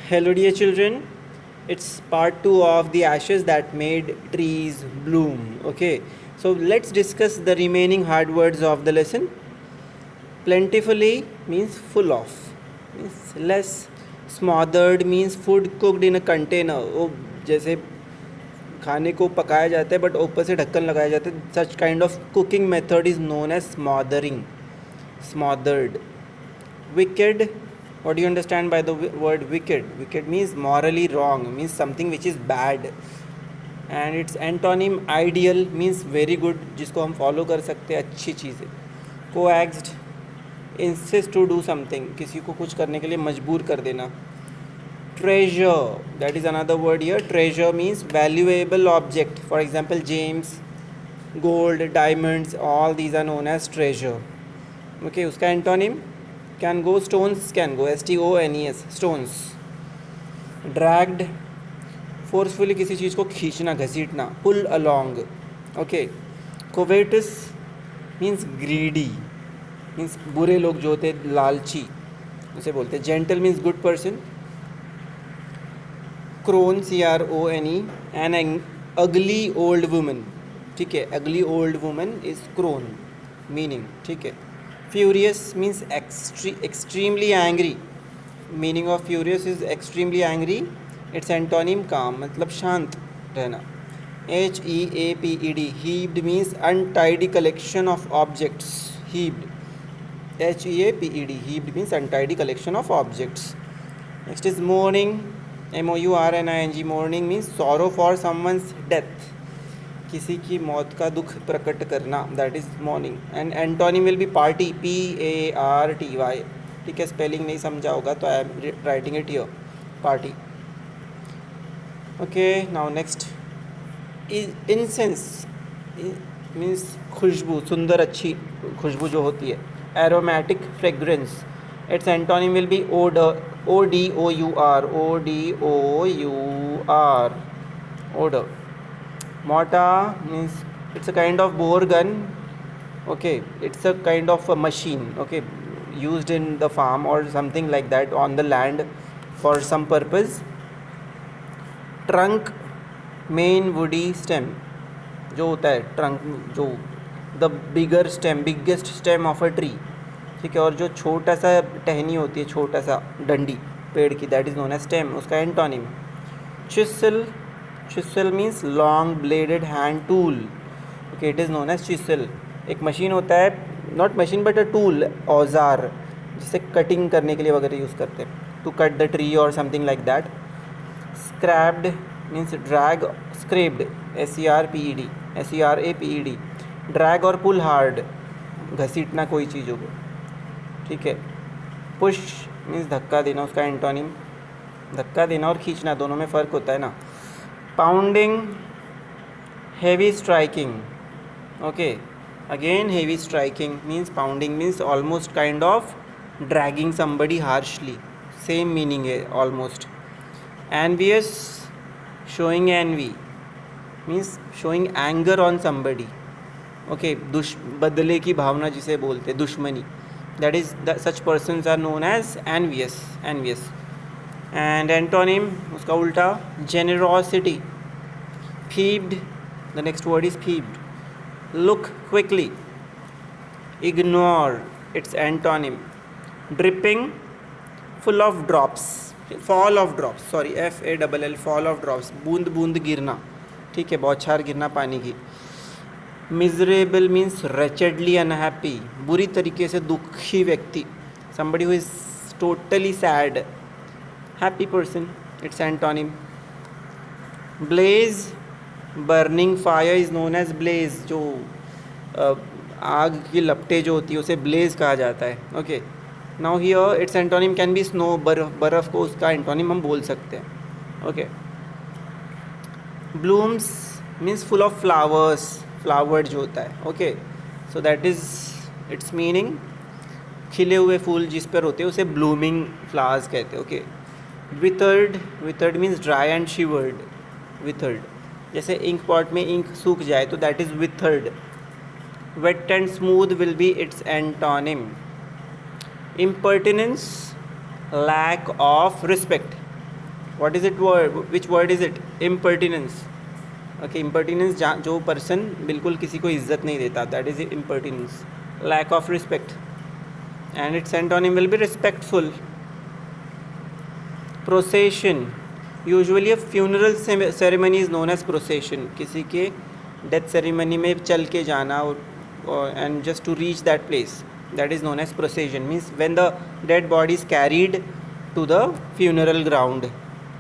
Hello, dear children. It's part 2 of the ashes that made trees bloom. Okay, so let's discuss the remaining hard words of the lesson. Plentifully means full of, means less. Smothered means food cooked in a container. वो जैसे खाने को पकाया जाता है but ऊपर से ढक्कन लगाया जाता है. Such kind of cooking method is known as smothering. Smothered. Wicked, what do you understand by the word wicked? Wicked means morally wrong, means something which is bad. And its antonym ideal means very good, जिसको हम follow कर सकते हैं, अच्छी चीज़ है. Coaxed, insist to do something, किसी को कुछ करने के लिए मजबूर कर देना. Treasure, that is another word here. Treasure means valuable object. For example, James, gold, diamonds, all these are known as treasure. Okay, उसका antonym can go, stones can go, stones, stones. Dragged, forcefully किसी चीज़ को खींचना, घसीटना, pull along. Okay. Covetous means greedy, means बुरे लोग जो होते हैं, लालची, उसे बोलते हैं. Gentle means good person. Crone, crone, an ugly old woman. ठीक है, ugly old woman is crone meaning. ठीक है. Furious means extremely angry. Meaning of furious is extremely angry. Its antonym calm, मतलब शांत रहना. Heaped, heaped means untidy collection of objects. Heaped, heaped, heaped means untidy collection of objects. Next is mourning, mourning. Mourning means sorrow for someone's death, किसी की मौत का दुख प्रकट करना, that is mourning. And antonym will be party, PARTY. ठीक है, spelling नहीं समझा होगा तो I am writing it here, party. Okay, now next incense means खुशबू, सुंदर अच्छी खुशबू जो होती है. Aromatic, fragrance. It's antonym will be odour, ODOUR, odor. Mortar means it's a kind of bore gun. Okay, it's a kind of a machine, okay, used in the farm or something like that, on the land for some purpose. Trunk, main woody stem, जो होता है trunk, जो the bigger stem, biggest stem of a tree. ठीक है, और जो छोटा सा टहनी होती है, छोटा सा डंडी पेड़ की, that is known as stem. उसका antonym. Chisel, chisel means long bladed hand tool. Okay, it is known as chisel. एक मशीन होता है, not machine but a tool, औजार, जिसे कटिंग करने के लिए वगैरह यूज़ करते हैं, टू कट द ट्री और something like that. Scraped means drag, scraped, SCRAPED. Drag और पुल हार्ड, घसीटना कोई चीज़ों को. ठीक है. पुश मीन्स धक्का देना, उसका एंटोनिम. धक्का देना और खींचना दोनों में फ़र्क होता है ना. Pounding, heavy striking. Okay, again heavy striking means pounding means almost kind of dragging somebody harshly, same meaning है almost. Envious, showing envy means showing anger on somebody. Okay, बदले की भावना जिसे बोलते हैं, दुश्मनी, that is such persons are known as envious. And antonym उसका उल्टा, generosity. Peeved, the next word is peeved. Look quickly. Ignore, its antonym. Dripping, full of drops, fall of drops, sorry, FALL, fall of drops, बूंद बूंद गिरना. ठीक है, बौछार गिरना पानी की. Miserable means wretchedly unhappy, बुरी तरीके से दुखी व्यक्ति, somebody who is totally sad. Happy person, its antonym. Blaze, burning fire is known as blaze. जो आग की लपटें जो होती है उसे blaze कहा जाता है. Okay, now here its antonym can be snow, बर्फ़ को उसका antonym हम बोल सकते हैं. Okay. Blooms means full of flowers, flowered जो होता है. Okay, so that is its meaning. खिले हुए फूल जिस पर होते हैं उसे blooming flowers कहते हैं. Okay. Withered means dry and shivered. Withered, जैसे इंक पॉट में इंक सूख जाए तो that is withered. Wet and smooth will be its antonym. Impertinence, lack of respect. What is it word? Which word is it? Impertinence. Okay, impertinence, जो person बिल्कुल किसी को इज्जत नहीं देता, that is impertinence. Lack of respect. And its antonym will be respectful. Procession. Usually a funeral ceremony is known as procession. किसी के death ceremony में चल के जाना and just to reach that place, that is known as procession. Means when the dead body is carried to the funeral ground,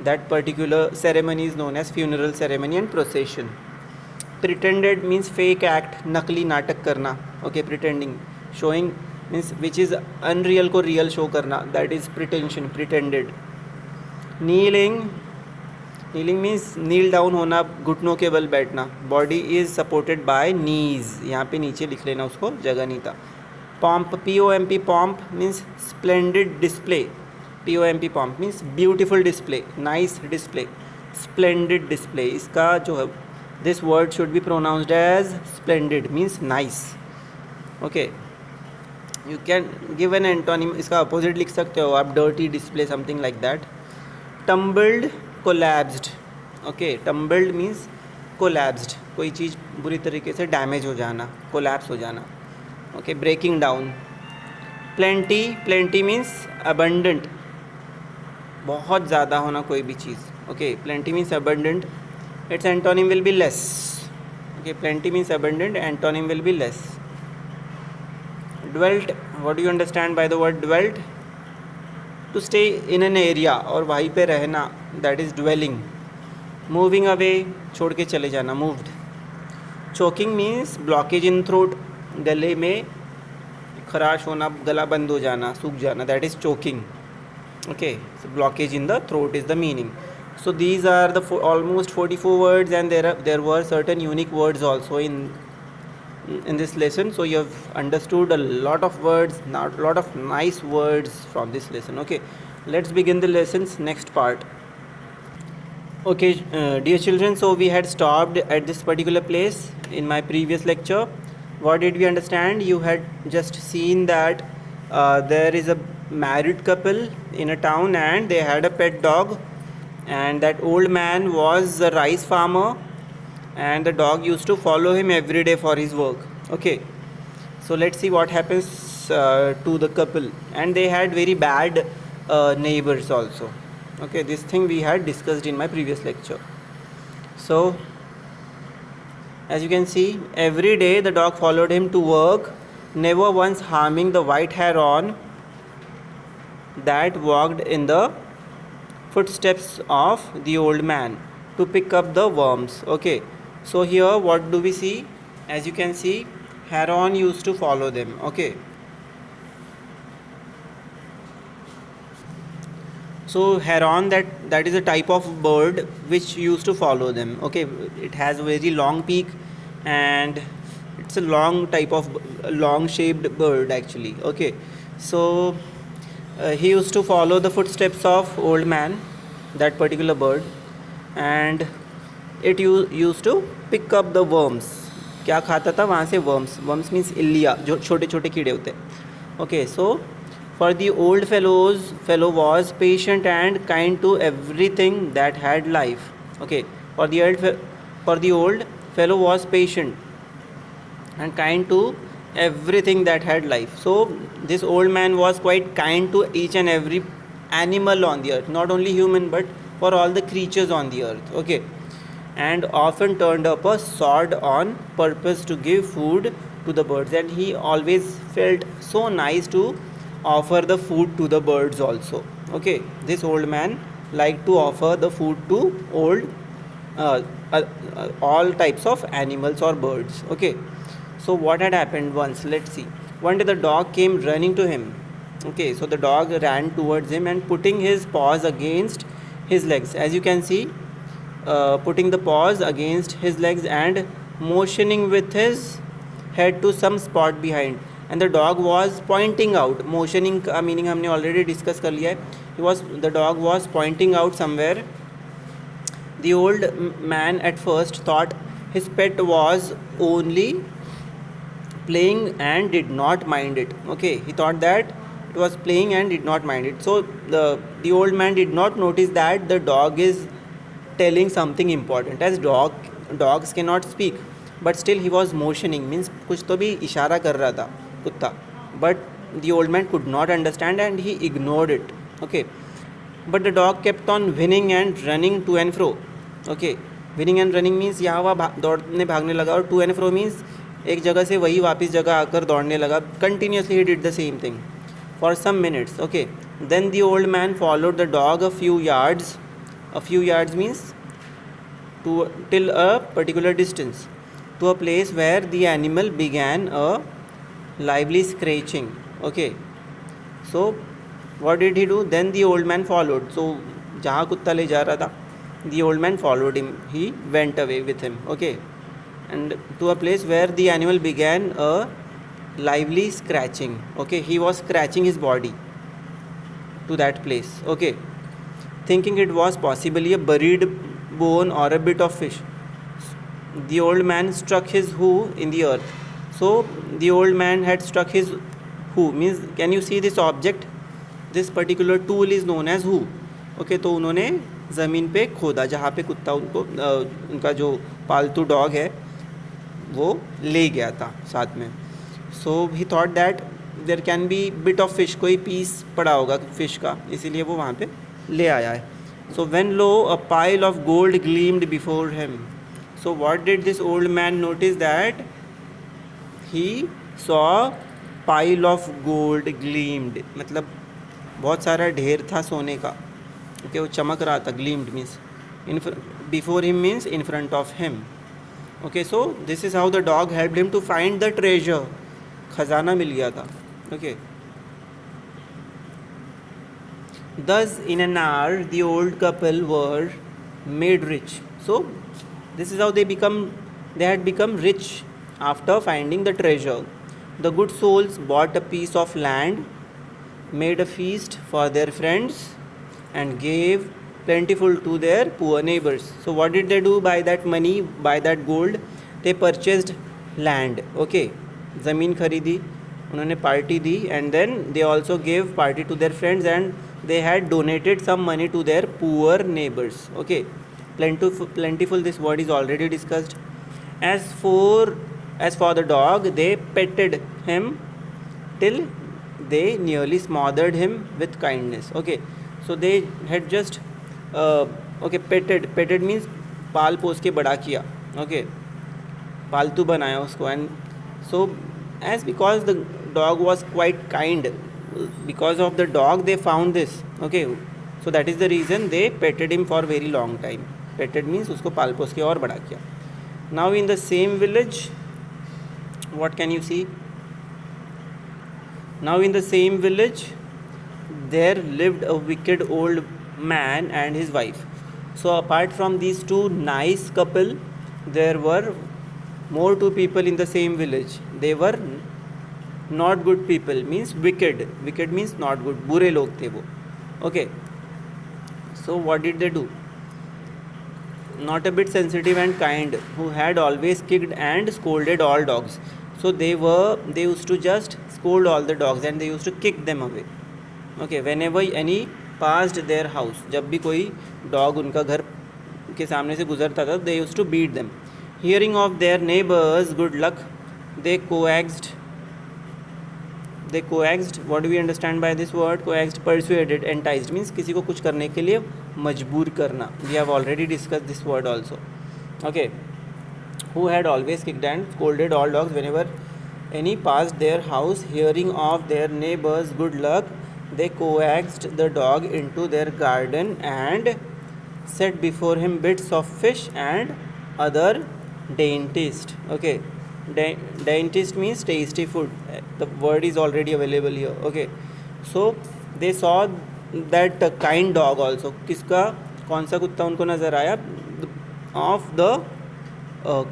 that particular ceremony is known as funeral ceremony and procession. Pretended means fake act, नकली नाटक करना. Okay, pretending, showing means which is unreal को real show करना, that is pretension, pretended. Kneeling means kneel down होना, घुटनों के बल बैठना. Body is supported by knees. यहाँ पे नीचे लिख लेना, उसको जगह नहीं था. Pomp, P-O-M-P, pomp means splendid display. P-O-M-P, pomp means beautiful display, nice display, splendid display. इसका जो है, this word should be pronounced as splendid, means nice. Okay, you can give an antonym. इसका opposite लिख सकते हो आप, dirty display, something like that. Tumbled, collapsed. Okay, tumbled means collapsed, कोई चीज़ बुरी तरीके से डैमेज हो जाना, कोलैप्स हो जाना. Okay, breaking down. Plenty means abundant, बहुत ज़्यादा होना कोई भी चीज़. Okay, plenty means abundant. Its antonym will be less. Okay, plenty means abundant, antonym will be less. Dwelt, what do you understand by the word dwelt? To stay in an area और वहीं पे रहना, that is dwelling. Moving away, छोड़ के चले जाना, moved. Choking means blockage in throat, गले में खराश होना, गला बंद हो जाना, सूख जाना, that is choking. Okay, so blockage in the throat is the meaning. So these are the almost 44 words, and there were certain unique words also in this lesson. So you have understood a lot of words, a lot of nice words from this lesson. Okay, let's begin the lesson's next part. Okay, dear children, so we had stopped at this particular place in my previous lecture. What did we understand? You had just seen that there is a married couple in a town and they had a pet dog, and that old man was a rice farmer, and the dog used to follow him every day for his work. Okay, so let's see what happens to the couple. And they had very bad neighbors also. Okay, this thing we had discussed in my previous lecture. So as you can see, every day the dog followed him to work, never once harming the white heron that walked in the footsteps of the old man to pick up the worms. Okay, so here what do we see? As you can see, heron used to follow them. Okay, so heron, that is a type of bird which used to follow them. Okay, it has a very long beak and it's a long type of long shaped bird actually. Okay, so he used to follow the footsteps of old man, that particular bird, and it used to pick up the worms. क्या खाता था वहाँ से? worms. Worms means इल्लिया, जो छोटे छोटे कीड़े होते हैं. Okay, so for the old fellow was patient and kind to everything that had life. Okay, for the old fellow was patient and kind to everything that had life. So this old man was quite kind to each and every animal on the earth, not only human but for all the creatures on the earth. Okay, and often turned up a sword on purpose to give food to the birds, and he always felt so nice to offer the food to the birds also. Okay, this old man liked to offer the food to all types of animals or birds. Okay, so what had happened once? Let's see. One day the dog came running to him. Okay, so the dog ran towards him and putting his paws against his legs. As you can see, putting the paws against his legs and motioning with his head to some spot behind, and the dog was pointing out. Motioning का meaning हमने already discuss कर लिया है. The dog was pointing out somewhere. The old man at first thought his pet was only playing and did not mind it. Okay, he thought that It was playing and did not mind it. So the old man did not notice that the dog is telling something important, as dogs cannot speak, but still he was motioning, means कुछ तो भी इशारा कर रहा था कुत्ता, but the old man could not understand and he ignored it. Okay, but the dog kept on whinnying and running to and fro. Okay, winning and running means यहाँ वहाँ दौड़ने भागने लगा, और to and fro means एक जगह से वही वापस जगह आकर दौड़ने लगा. Continuously he did the same thing for some minutes. Okay, then the old man followed the dog a few yards. A few yards means till a particular distance, to a place where the animal began a lively scratching. Okay, so what did he do? Then the old man followed. So जहाँ कुत्ता ले जा रहा था, the old man followed him. He went away with him. Okay, and to a place where the animal began a lively scratching. Okay, he was scratching his body to that place. Okay, thinking it was possibly a buried bone or a bit of fish. The old man struck his hoe in the earth. So the old man had struck his hoe, means can you see this object? This particular tool is known as hoe. Okay, तो उन्होंने ज़मीन पे खोदा जहाँ पे कुत्ता उनका जो पालतू डॉग है वो ले गया था साथ में. So he thought that there can be bit of fish, कोई पीस पड़ा होगा फिश का, इसीलिए वो वहाँ पे ले आया है. So when low a pile of gold gleamed before him. So what did this old man notice? That he saw pile of gold gleamed, मतलब बहुत सारा ढेर था सोने का. ओके, वो चमक रहा था. Gleamed means before him means in front of him. Okay, so this is how the dog helped him to find the treasure. खजाना मिल गया था. Okay. Thus, in an hour, the old couple were made rich. So, this is how they had become rich after finding the treasure. The good souls bought a piece of land, made a feast for their friends, and gave plentiful to their poor neighbors. So what did they do by that money, by that gold? They purchased land. Okay, ज़मीन खरीदी, उन्होंने party the, and then they also gave party to their friends, and they had donated some money to their poor neighbors. Okay, plentiful, this word is already discussed. As for the dog, they petted him till they nearly smothered him with kindness. Okay, so they had just okay, petted means पाल पोस के बड़ा किया. Okay, पालतू बनाया उसको. And so as because the dog was quite kind, because of the dog they found this. Okay, so that is the reason they petted him for very long time. Petted means उसको पाल पोस के और बड़ा किया. Now in the same village, what can you see? Now in the same village there lived a wicked old man and his wife. So apart from these two nice couple, there were more two people in the same village. They were not good people, means wicked. Wicked means not good. बुरे लोग थे वो. Okay, so what did they do? Not a bit sensitive and kind, who had always kicked and scolded all dogs. So they used to just scold all the dogs and they used to kick them away. Okay, whenever any passed their house, जब भी कोई dog उनका घर के सामने से गुजरता था, they used to beat them. Hearing of their neighbors' good luck, they coaxed. What do we understand by this word? Coaxed, persuaded, enticed means किसी को कुछ करने के लिए मजबूर करना. We have already discussed this word also. Okay, who had always kicked and scolded all dogs whenever any passed their house. Hearing of their neighbors' good luck, they coaxed the dog into their garden and set before him bits of fish and other dainties. Okay, dainties means tasty food. The word is already available here. Okay, so they saw that kind dog also. किसका कौन सा कुत्ता उनको नज़र आया? Of the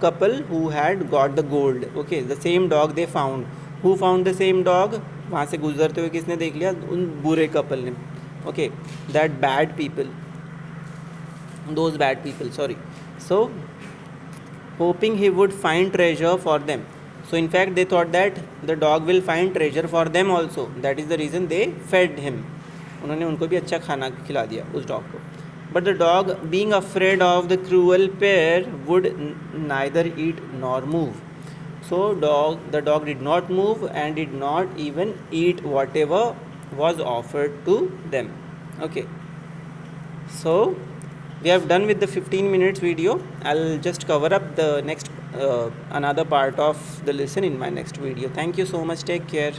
couple who had got the gold. Okay, the same dog they found. Who found the same dog? वहाँ से गुजरते हुए किसने देख लिया? उन बुरे कपल ने. Okay, that bad people, those bad people, sorry. So hoping he would find treasure for them. So in fact they thought that the dog will find treasure for them also. That is the reason they fed him. उन्होंने उनको भी अच्छा खाना खिला दिया उस dog को. But the dog, being afraid of the cruel pair, would neither eat nor move. So the dog did not move and did not even eat whatever was offered to them. Okay. So we have done with the 15 minutes video. I'll just cover up the next another part of the lesson in my next video. Thank you so much. Take care.